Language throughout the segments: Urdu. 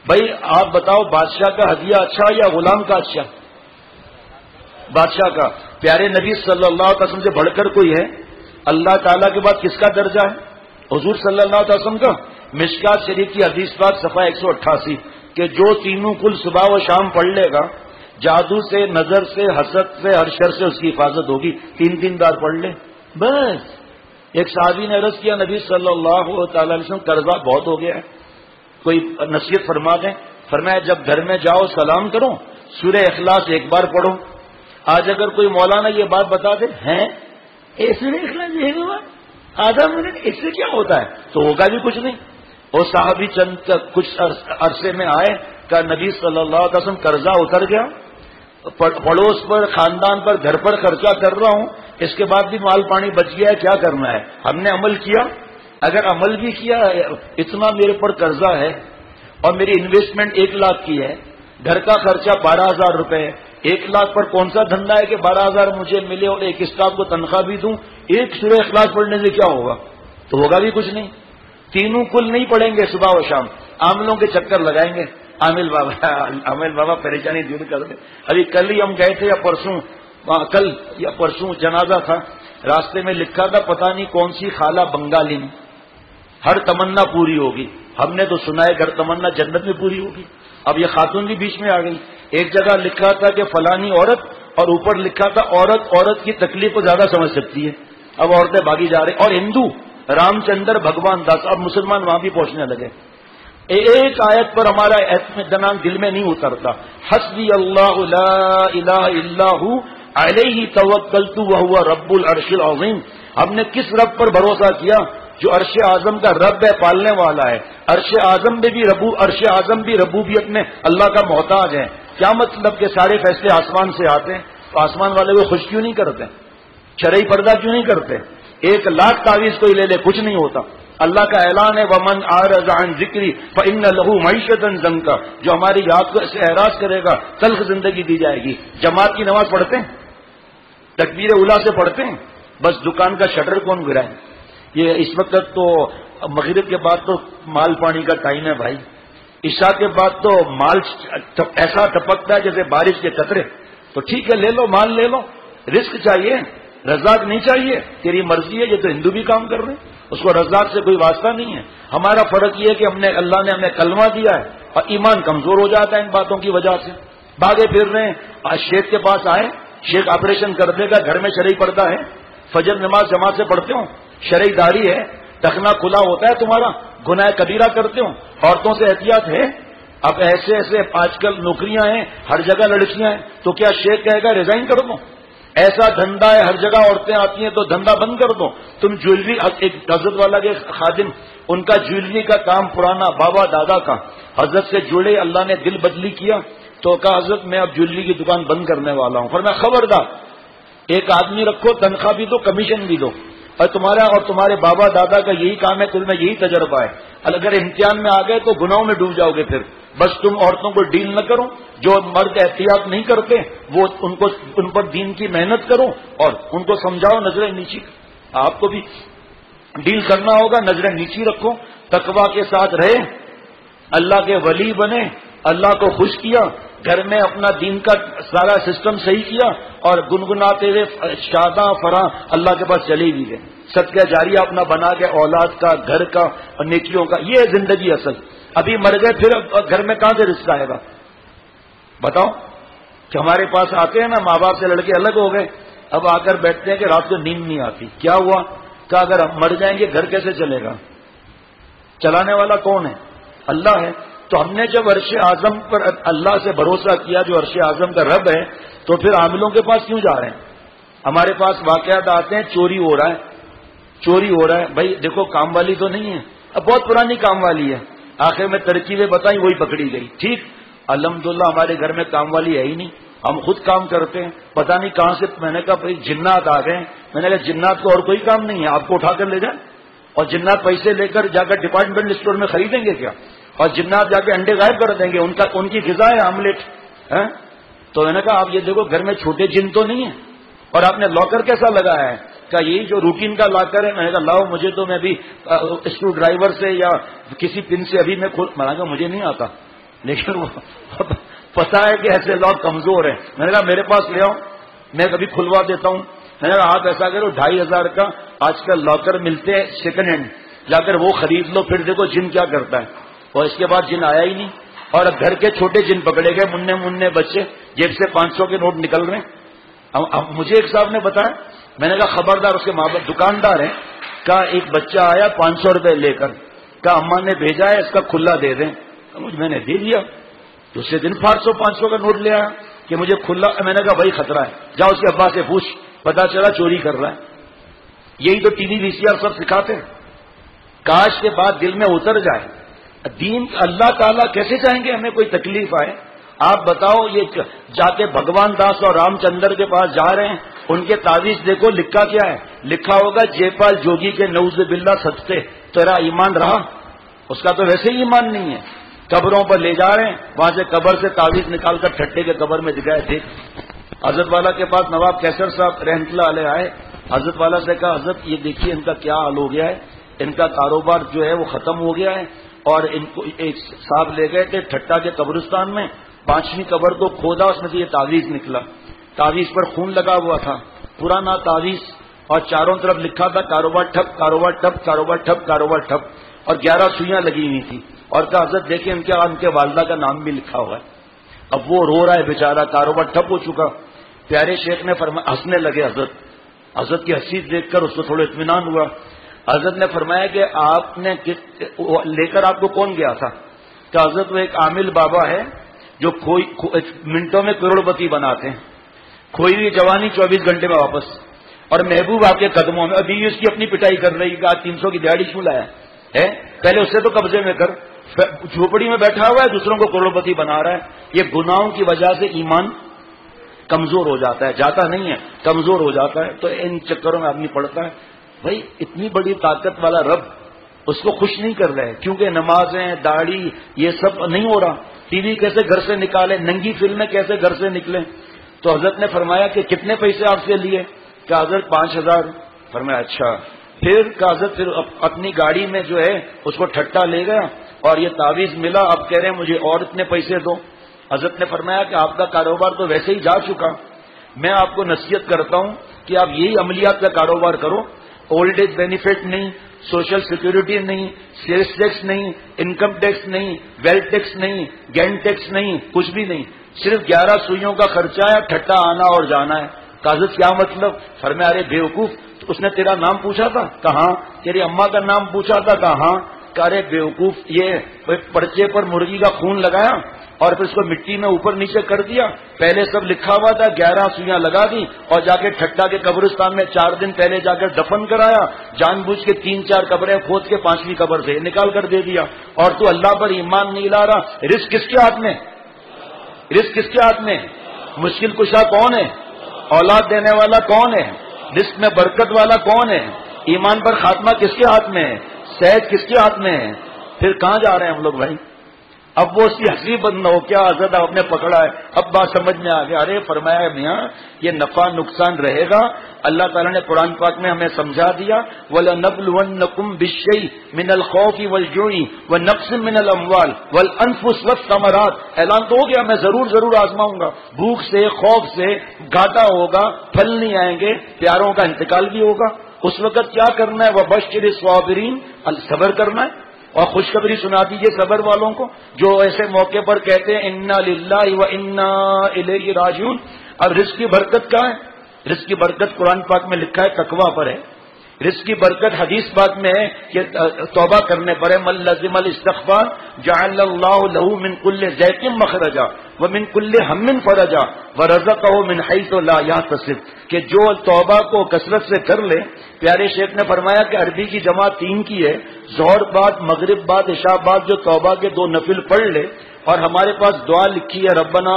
بھائی آپ بتاؤ بادشاہ کا ہدیہ اچھا یا غلام کا اچھا؟ بادشاہ کا. پیارے نبی صلی اللہ علیہ وسلم سے بڑھ کر کوئی ہے؟ اللہ تعالیٰ کے بعد کس کا درجہ ہے؟ حضور صلی اللہ علیہ وسلم کا. مشکات شریف کی حدیث پاک صفحہ 188 کہ جو تینوں کل صبح و شام پڑھ لے گا جادو سے، نظر سے، حسد سے، ہر شر سے اس کی حفاظت ہوگی. 3 بار پڑھ لے بس. ایک صحابی نے عرض کیا نبی صلی اللہ تعالی علیہ وسلم قرضہ بہت ہو گیا ہے، کوئی نصیحت فرما دیں. فرمایا جب گھر میں جاؤ سلام کرو سورہ اخلاص 1 بار پڑھو. آج اگر کوئی مولانا یہ بات بتا دے ہیں سورہ اخلاص 1 بار آدھا منٹ اس سے کیا ہوتا ہے تو ہوگا بھی کچھ نہیں. وہ صحابی چند کچھ عرصے میں آئے کہ نبی صلی اللہ علیہ وسلم قرضہ اتر گیا، پڑوس پر، خاندان پر، گھر پر خرچہ کر رہا ہوں، اس کے بعد بھی مال پانی بچ گیا ہے، کیا کرنا ہے؟ ہم نے عمل کیا. اگر عمل بھی کیا اتنا میرے پر قرضہ ہے اور میری انویسٹمنٹ 1 لاکھ کی ہے، گھر کا خرچہ 12,000 روپے، 1 لاکھ پر کون سا دھندا ہے کہ 12,000 مجھے ملے اور ایک اسٹاف کو تنخواہ بھی دوں؟ ایک سورہ اخلاص پڑھنے سے کیا ہوگا؟ تو ہوگا بھی کچھ نہیں. تینوں کل نہیں پڑھیں گے صبح و شام، عاملوں کے چکر لگائیں گے. عامل بابا پریشانی دور کر دیں. ابھی کل ہی ہم گئے تھے کل یا پرسوں جنازہ تھا، راستے میں لکھا تھا پتہ نہیں کون سی خالہ بنگالی میں ہر تمنا پوری ہوگی. ہم نے تو سنا ہے گھر تمنا جنت میں پوری ہوگی. اب یہ خاتون بھی بیچ میں آ گئی. ایک جگہ لکھا تھا کہ فلانی عورت اور اوپر لکھا تھا عورت کی تکلیف کو زیادہ سمجھ سکتی ہے. اب عورتیں بھاگی جا رہی. اور ہندو رام چندر بھگوان داس، اب مسلمان وہاں بھی پہنچنے لگے. ایک آیت پر ہمارا اطمینان دل میں نہیں اترتا. حسبی اللہ لا الہ الا ہو علیہ توکلت وہو رب العرش العظیم. ہم نے کس رب پر بھروسہ کیا؟ جو عرش اعظم کا رب ہے، پالنے والا ہے. عرش اعظم بھی ربوبیت میں اللہ کا محتاج ہے. کیا مطلب کہ سارے فیصلے آسمان سے آتے ہیں تو آسمان والے کو خوش کیوں نہیں کرتے؟ شرعی پردہ کیوں نہیں کرتے؟ 1 لاکھ تعویذ کوئی لے لے کچھ نہیں ہوتا. اللہ کا اعلان ہے ومن اعرض عن ذکری فان له معیشۃ ضنکا. جو ہماری یاد کو سے اعراض کرے گا تلخ زندگی دی جائے گی. جماعت کی نماز پڑھتے ہیں، تکبیر اولیٰ سے پڑھتے ہیں، بس دکان کا شٹر کون گرائے؟ یہ اس وقت تو مغرب کے بعد تو مال پانی کا ٹائم ہے بھائی. عشاء کے بعد تو مال ایسا ٹپکتا ہے جیسے بارش کے قطرے. تو ٹھیک ہے لے لو، مال لے لو. رزق چاہیے، رزاق نہیں چاہیے. تیری مرضی ہے. یہ تو ہندو بھی کام کر رہے ہیں، اس کو رزاق سے کوئی واسطہ نہیں ہے. ہمارا فرق یہ ہے کہ اللہ نے ہمیں کلمہ دیا ہے اور ایمان کمزور ہو جاتا ہے ان باتوں کی وجہ سے. بھاگے پھر رہے ہیں. آج شیخ کے پاس آئے، شیخ آپریشن کر دے گا. گھر میں شرعی پردہ ہے، فجر نماز جماعت سے پڑھتے ہو، شرعی داڑھی ہے، ٹخنا کھلا ہوتا ہے تمہارا، گناہ کبیرہ کرتے ہو، عورتوں سے احتیاط ہے. اب ایسے آج کل نوکریاں ہیں، ہر جگہ لڑکیاں ہیں، تو کیا شیخ کہے گا ریزائن کر دو؟ ایسا دھندا ہے، ہر جگہ عورتیں آتی ہیں تو دھندا بند کر دو. تم جویلری، ایک حضرت والا کے خادم، ان کا جویلری کا کام پرانا بابا دادا کا، حضرت سے جڑے، اللہ نے دل بدلی کیا تو کہا حضرت میں اب جویلری کی دکان بند کرنے والا ہوں. فرمایا خبردار، ایک آدمی رکھو، تنخواہ بھی دو، کمیشن بھی دو. اور تمہارا اور تمہارے بابا دادا کا یہی کام ہے، تمہیں یہی تجربہ ہے. اگر امتحان میں آ گئے تو گناہوں میں ڈوب جاؤ گے. پھر بس تم عورتوں کو ڈیل نہ کرو، جو مرد احتیاط نہیں کرتے وہ ان پر دین کی محنت کرو اور ان کو سمجھاؤ نظریں نیچی. آپ کو بھی ڈیل کرنا ہوگا، نظریں نیچی رکھو، تقوی کے ساتھ رہے، اللہ کے ولی بنے، اللہ کو خوش کیا، گھر میں اپنا دین کا سارا سسٹم صحیح کیا اور گنگناتے ہوئے شاداں فراں اللہ کے پاس چلے بھی گئے. صدقہ جاریہ اپنا بنا کے اولاد کا، گھر کا اور نیکیوں کا. یہ ہے زندگی اصل. ابھی مر گئے پھر گھر میں کہاں سے رزق آئے گا؟ بتاؤ. کہ ہمارے پاس آتے ہیں نا ماں باپ سے لڑکے الگ ہو گئے، اب آ کر بیٹھتے ہیں کہ رات کو نیند نہیں آتی. کیا ہوا؟ کہ اگر ہم مر جائیں گے گھر کیسے چلے گا؟ چلانے والا کون ہے؟ اللہ ہے. تو ہم نے جب عرش اعظم پر اللہ سے بھروسہ کیا جو عرش اعظم کا رب ہے، تو پھر عاملوں کے پاس کیوں جا رہے ہیں؟ ہمارے پاس واقعات آتے ہیں چوری ہو رہا ہے، چوری ہو رہا ہے. بھائی دیکھو کام والی تو نہیں ہے، اب بہت پرانی کام والی ہے، آخر میں ترکیبیں بتائیں وہی پکڑی گئی. ٹھیک، الحمدللہ ہمارے گھر میں کام والی ہے ہی نہیں، ہم خود کام کرتے ہیں. پتہ نہیں کہاں سے میں نے کہا بھائی جنات آ گئے. میں نے کہا جنات کو اور کوئی کام نہیں ہے، آپ کو اٹھا کر لے جائیں. اور جنات پیسے لے کر جا کر ڈپارٹمنٹ اسٹور میں خریدیں گے کیا؟ اور جنات جا کے انڈے غائب کر دیں گے، ان کی غذا ہے آملیٹ. تو میں نے کہا آپ یہ دیکھو گھر میں چھوٹے جن تو نہیں ہیں. اور آپ نے لاکر کیسا لگایا ہے؟ کہ یہی جو روٹین کا لاکر ہے. میں نے کہا لاؤ مجھے تو میں بھی اسکرو ڈرائیور سے یا کسی پن سے ابھی میں کھول. میں نے کہا مجھے نہیں آتا. لیکن وہ پتا ہے کہ ایسے لوگ کمزور ہیں. میں نے کہا میرے پاس لے آؤ, میں کبھی کھلوا دیتا ہوں. میں نے کہا آپ ایسا کرو 2500 کا آج کل لاکر ملتے ہیں سیکنڈ ہینڈ, جا کر وہ خرید لو, پھر دیکھو جن کیا کرتا ہے. اور اس کے بعد جن آیا ہی نہیں, اور گھر کے چھوٹے جن پکڑے گئے, مننے بچے, جیب سے 500 کے نوٹ نکل رہے ہیں. اب مجھے ایک صاحب نے بتایا, میں نے کہا خبردار, اس کے ماں باپ دکاندار ہیں, کہا ایک بچہ آیا 500 روپے لے کر, کہا اماں نے بھیجا ہے اس کا کھلا دے دیں. میں نے دے دیا. دوسرے دن 500 کا نوٹ لے آیا کہ مجھے کھلا. میں نے کہا بھائی خطرہ ہے, جاؤ اس کے ابا سے پوچھ, پتا چلا چوری کر رہا ہے. یہی تو ٹی وی VCR سب سکھاتے ہیں. کاش کے بعد دل میں اتر جائے دین. اللہ تعالیٰ کیسے چاہیں گے ہمیں کوئی تکلیف آئے؟ آپ بتاؤ, یہ جا کے بھگوان داس اور رام چندر کے پاس جا رہے ہیں, ان کے تعویذ دیکھو لکھا کیا ہے, لکھا ہوگا جے پال جوگی کے نعوذ باللہ صدقے. تیرا ایمان رہا؟ اس کا تو ویسے ہی ایمان نہیں ہے. قبروں پر لے جا رہے ہیں, وہاں سے قبر سے تعویذ نکال کر ٹھٹے کے قبر میں دکھائے. دیکھ, حضرت والا کے پاس نواب کیسر صاحب رحمۃ اللہ علیہ آئے. حضرت والا سے کہا حضرت یہ دیکھیے ان کا کیا حال ہو گیا ہے, ان کا کاروبار جو ہے وہ ختم ہو گیا ہے, اور ان کو ایک صاحب لے گئے تھے ٹھٹا کے قبرستان میں, 5ویں قبر کو کھودا, اس میں سے یہ تعویذ نکلا. تعویذ پر خون لگا ہوا تھا, پرانا تعویذ, اور چاروں طرف لکھا تھا کاروبار ٹھپ, کاروبار ٹھپ, کاروبار ٹھپ, کاروبار ٹھپ, اور 11 سوئیاں لگی ہوئی تھی. اور کہا حضرت دیکھیں ان کے والدہ کا نام بھی لکھا ہوا ہے. اب وہ رو رہا ہے بیچارہ, کاروبار ٹھپ ہو چکا. پیارے شیخ نے فرمایا, ہنسنے لگے حضرت کی ہنسی دیکھ کر اس کو تھوڑا اطمینان ہوا. حضرت نے فرمایا کہ آپ نے لے کر آپ کو کون گیا تھا؟ کہ حضرت وہ ایک عامل بابا ہے جو منٹوں میں کروڑ پتی بناتے ہیں, کھوئی ہوئی جوانی 24 گھنٹے میں واپس, اور محبوب آپ کے قدموں میں. ابھی اس کی اپنی پٹائی کر رہی کہ 300 کی دیہڑی کیوں لایا ہے, پہلے اس سے تو قبضے میں کر. جھوپڑی میں بیٹھا ہوا ہے, دوسروں کو کروڑ پتی بنا رہا ہے. یہ گناہوں کی وجہ سے ایمان کمزور ہو جاتا ہے, جاتا نہیں ہے, کمزور ہو جاتا ہے. تو ان چکروں میں آدمی پڑتا ہے. بھائی اتنی بڑی طاقت والا رب اس کو خوش نہیں کر رہے, کیونکہ نمازیں, داڑھی, یہ سب نہیں ہو رہا. ٹی وی کیسے گھر سے نکالے, ننگی فلمیں کیسے گھر سے نکلیں. تو حضرت نے فرمایا کہ کتنے پیسے آپ سے لیے؟ کہ حضرت 5000. فرمایا اچھا. پھر کہ حضرت پھر اپنی گاڑی میں جو ہے اس کو ٹھٹا لے گیا, اور یہ تعویذ ملا, اب کہہ رہے ہیں مجھے اور اتنے پیسے دو. حضرت نے فرمایا کہ آپ کا کاروبار تو ویسے ہی جا چکا, میں آپ کو نصیحت کرتا ہوں کہ آپ یہی عملیات کا کاروبار کرو. اولڈ ایج بینیفٹ نہیں, سوشل سیکورٹی نہیں, سیلس ٹیکس نہیں, انکم ٹیکس نہیں, ویلتھ ٹیکس نہیں, گین ٹیکس نہیں, کچھ بھی نہیں. صرف 11 سوئیوں کا خرچہ ہے, ٹھٹا آنا اور جانا ہے. کاغذ کیا مطلب؟ فرمایا ارے بیوقوف, اس نے تیرا نام پوچھا تھا؟ کہاں. تیری اماں کا نام پوچھا تھا؟ کہاں. ارے بیوقوف, یہ پرچے پر مرغی کا خون لگایا اور پھر اس کو مٹی میں اوپر نیچے کر دیا. پہلے سب لکھا ہوا تھا, 11 سوئیاں لگا دی, اور جا کے ٹھٹا کے قبرستان میں 4 دن پہلے جا کر دفن کرایا. جان بوجھ کے 3-4 قبریں کھود کے 5ویں قبر سے نکال کر دے دیا. اور تو اللہ پر ایمان نہیں لا رہا. رزق کس کے ہاتھ میں؟ رزق کس کے ہاتھ میں؟ مشکل کشا کون ہے؟ اولاد دینے والا کون ہے؟ رزق میں برکت والا کون ہے؟ ایمان پر خاتمہ کس کے ہاتھ میں ہے؟ صحت کس کے ہاتھ میں ہے؟ پھر کہاں جا رہے ہیں ہم لوگ بھائی؟ اب وہ اس کی ہنسی بند ہو, کیا حضرت آپ نے پکڑا ہے. اب بات سمجھ میں آ گیا. ارے فرمایا میاں یہ نفع نقصان رہے گا. اللہ تعالیٰ نے قرآن پاک میں ہمیں سمجھا دیا, وَلَنَبْلُوَنَّكُمْ بِالشَّيْءِ مِنَ الْخَوْفِ وَالْجُوعِ وَنَقْصٍ مِنَ الْأَمْوَالِ وَالْأَنفُسِ وَالثَّمَرَاتِ. اعلان تو ہو گیا, میں ضرور آزماؤں گا. بھوک سے, خوف سے گھاٹا ہوگا, پھل نہیں آئیں گے, پیاروں کا انتقال بھی ہوگا. اس وقت کیا کرنا ہے؟ وَبَشِّرِ الصَّابِرِينَ, صبر کرنا ہے. اور خوشخبری سنا دیجیے صبر والوں کو جو ایسے موقع پر کہتے ہیں انا للہ و انا الیہ راجعون. اب رزق کی برکت کہاں ہے؟ رزق کی برکت قرآن پاک میں لکھا ہے تقویٰ پر ہے. رزق کی برکت حدیث پاک میں ہے کہ توبہ کرنے پر ہے. من لزم الاستغفار جعل اللہ له من كل ضيق مخرجا ومن كل هم فرجا ورزقه من حيث لا يحتسب. کہ جو توبہ کو کثرت سے کر لے. پیارے شیخ نے فرمایا کہ عربی کی جمع 3 کی ہے, ظہر بعد, مغرب بعد, عشاء بعد جو توبہ کے 2 نفل پڑھ لے. اور ہمارے پاس دعا لکھی ہے ربنا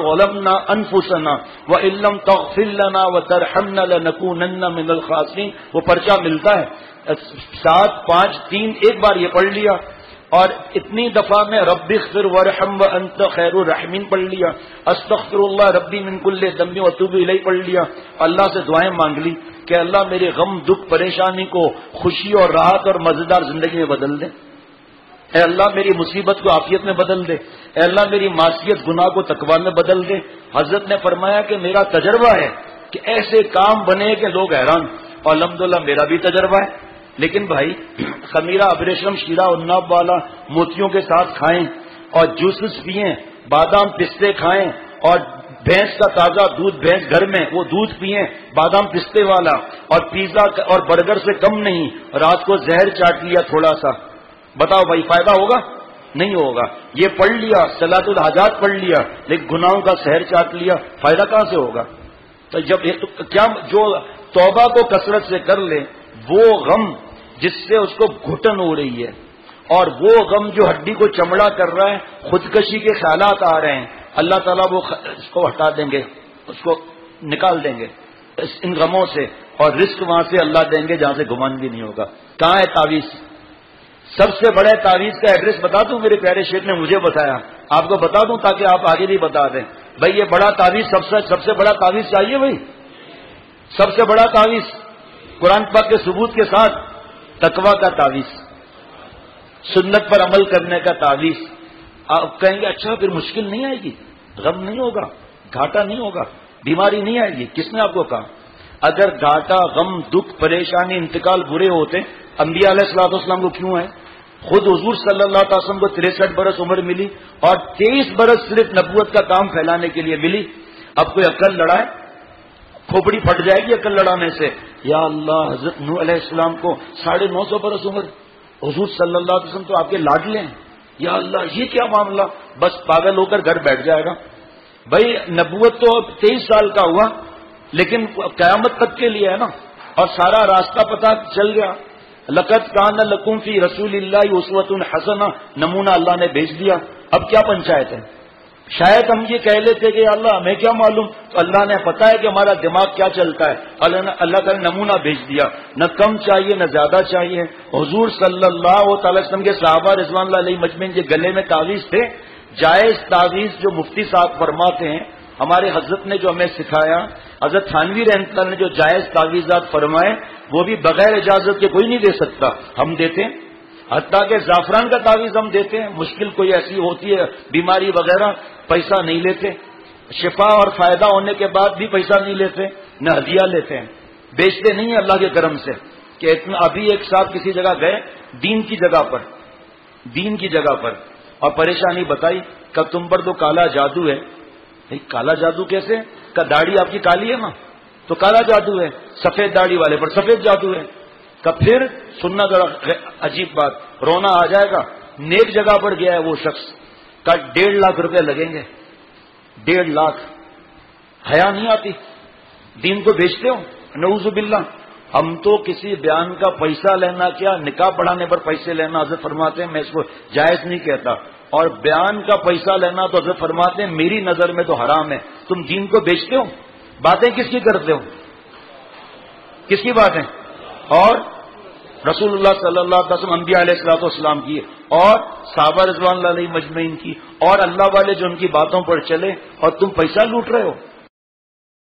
ظلمنا انفسنا وان لم تغفر لنا وترحمنا لنكونن من الخاسرین. وہ پرچہ ملتا ہے 7 5 3 ایک بار یہ پڑھ لیا, اور اتنی دفعہ میں رب اغفر وارحم وانت خیر الرحمین پڑھ لیا. استغفر اللہ ربی من کل ذنب واتوب الیہ پڑھ لیا. اللہ سے دعائیں مانگ لی کہ اللہ میرے غم دکھ پریشانی کو خوشی اور راحت اور مزیدار زندگی میں بدل دیں. اے اللہ میری مصیبت کو عافیت میں بدل دے، اے اللہ میری معصیت گناہ کو تقویٰ میں بدل دے۔ حضرت نے فرمایا کہ میرا تجربہ ہے کہ ایسے کام بنے کہ لوگ حیران، اور الحمدللہ میرا بھی تجربہ ہے۔ لیکن بھائی خمیرہ ابریشم شیرہ عناب والا موتیوں کے ساتھ کھائیں اور جوسز پئیں، بادام پستے کھائیں اور بھینس کا تازہ دودھ بھینس گھر میں وہ دودھ پئیں بادام پستے والا، اور پیزا اور برگر سے کم نہیں، رات کو زہر چاٹ لیا تھوڑا سا، بتاؤ بھائی فائدہ ہوگا؟ نہیں ہوگا۔ یہ پڑھ لیا صلاۃ الحاجات پڑھ لیا لیکن گناہوں کا سحر چاٹ لیا، فائدہ کہاں سے ہوگا؟ تو جب کیا جو توبہ کو کثرت سے کر لے، وہ غم جس سے اس کو گھٹن ہو رہی ہے اور وہ غم جو ہڈی کو چمڑا کر رہا ہے، خودکشی کے خیالات آ رہے ہیں، اللہ تعالیٰ وہ اس کو ہٹا دیں گے، اس کو نکال دیں گے ان غموں سے، اور رزق وہاں سے اللہ دیں گے جہاں سے گمان بھی نہیں ہوگا۔ کہاں ہے تعویذ؟ سب سے بڑے تعویذ کا ایڈریس بتا دوں، میرے پیارے شیخ نے مجھے بتایا، آپ کو بتا دوں تاکہ آپ آگے بھی بتا دیں۔ بھائی یہ بڑا تعویذ سب سے بڑا تعویذ چاہیے بھائی، سب سے بڑا تعویذ قرآن پاک کے ثبوت کے ساتھ تقویٰ کا تعویذ، سنت پر عمل کرنے کا تعویذ۔ آپ کہیں گے اچھا پھر مشکل نہیں آئے گی، غم نہیں ہوگا، گھاٹا نہیں ہوگا، بیماری نہیں آئے گی؟ کس نے آپ کو کہا؟ اگر گھاٹا، غم، دکھ، پریشانی، انتقال برے ہوتے انبیاء علیہ الصلوۃ والسلام کو کیوں ہے؟ خود حضور صلی اللہ علیہ وسلم کو 63 برس عمر ملی اور 23 برس صرف نبوت کا کام پھیلانے کے لیے ملی۔ اب کوئی عقل لڑائے؟ کھوپڑی پھٹ جائے گی عقل لڑانے سے۔ یا اللہ، حضرت نوح علیہ السلام کو 950 برس عمر، حضور صلی اللہ علیہ وسلم تو آپ کے لاڈلے ہیں، یا اللہ یہ کیا معاملہ؟ بس پاگل ہو کر گھر بیٹھ جائے گا۔ بھائی نبوت تو 23 سال کا ہوا لیکن قیامت تک کے لیے ہے نا، اور سارا راستہ پتہ چل گیا۔ لقد کان لکم فی رسول اللہ اسوۃ حسنہ، نمونہ اللہ نے بھیج دیا۔ اب کیا پنچایت ہے؟ شاید ہم یہ کہہ لیتے کہ اللہ ہمیں کیا معلوم، تو اللہ نے پتا ہے کہ ہمارا دماغ کیا چلتا ہے، اللہ تعالی نے نمونہ بھیج دیا۔ نہ کم چاہیے نہ زیادہ چاہیے۔ حضور صلی اللہ تعالی وسلم کے صحابہ رضوان اللہ علیہ مجمعین کے گلے میں تعویذ تھے، جائز تعویذ جو مفتی صاحب فرماتے ہیں، ہمارے حضرت نے جو ہمیں سکھایا، حضرت تھانوی رحمۃ اللہ نے جو جائز تعویذات فرمائے وہ بھی بغیر اجازت کے کوئی نہیں دے سکتا، ہم دیتے ہیں۔ حتیٰ کہ زعفران کا تعویذ ہم دیتے ہیں، مشکل کوئی ایسی ہوتی ہے بیماری وغیرہ، پیسہ نہیں لیتے، شفا اور فائدہ ہونے کے بعد بھی پیسہ نہیں لیتے، نہ ہدیہ لیتے ہیں، بیچتے نہیں ہیں اللہ کے کرم سے۔ کہ اتنا ابھی ایک ساتھ کسی جگہ گئے دین کی جگہ پر اور پریشانی بتائی کہ تم پر تو کالا جادو ہے۔ کالا جادو کیسے؟ کہ داڑھی آپ کی کالی ہے نا تو کالا جادو ہے، سفید داڑھی والے پر سفید جادو ہے۔ کہ پھر سننا ذرا عجیب بات، رونا آ جائے گا، نیک جگہ پر گیا ہے وہ شخص، کا 1.5 لاکھ روپے لگیں گے، 1.5 لاکھ۔ حیا نہیں آتی؟ دین کو بیچتے ہو، نعوذ باللہ۔ ہم تو کسی بیان کا پیسہ لینا، کیا نکاح پڑھانے پر پیسے لینا حضرت فرماتے ہیں میں اس کو جائز نہیں کہتا، اور بیان کا پیسہ لینا تو حضرت فرماتے ہیں میری نظر میں تو حرام ہے۔ تم دین کو بیچتے ہو، باتیں کس کی کرتے ہو؟ کس کی باتیں؟ اور رسول اللہ صلی اللہ علیہ وسلم، انبیاء علیہ الصلوۃ والسلام کی، اور صحابہ رضوان اللہ علیہ مجمعین کی، اور اللہ والے جو ان کی باتوں پر چلے، اور تم پیسہ لوٹ رہے ہو۔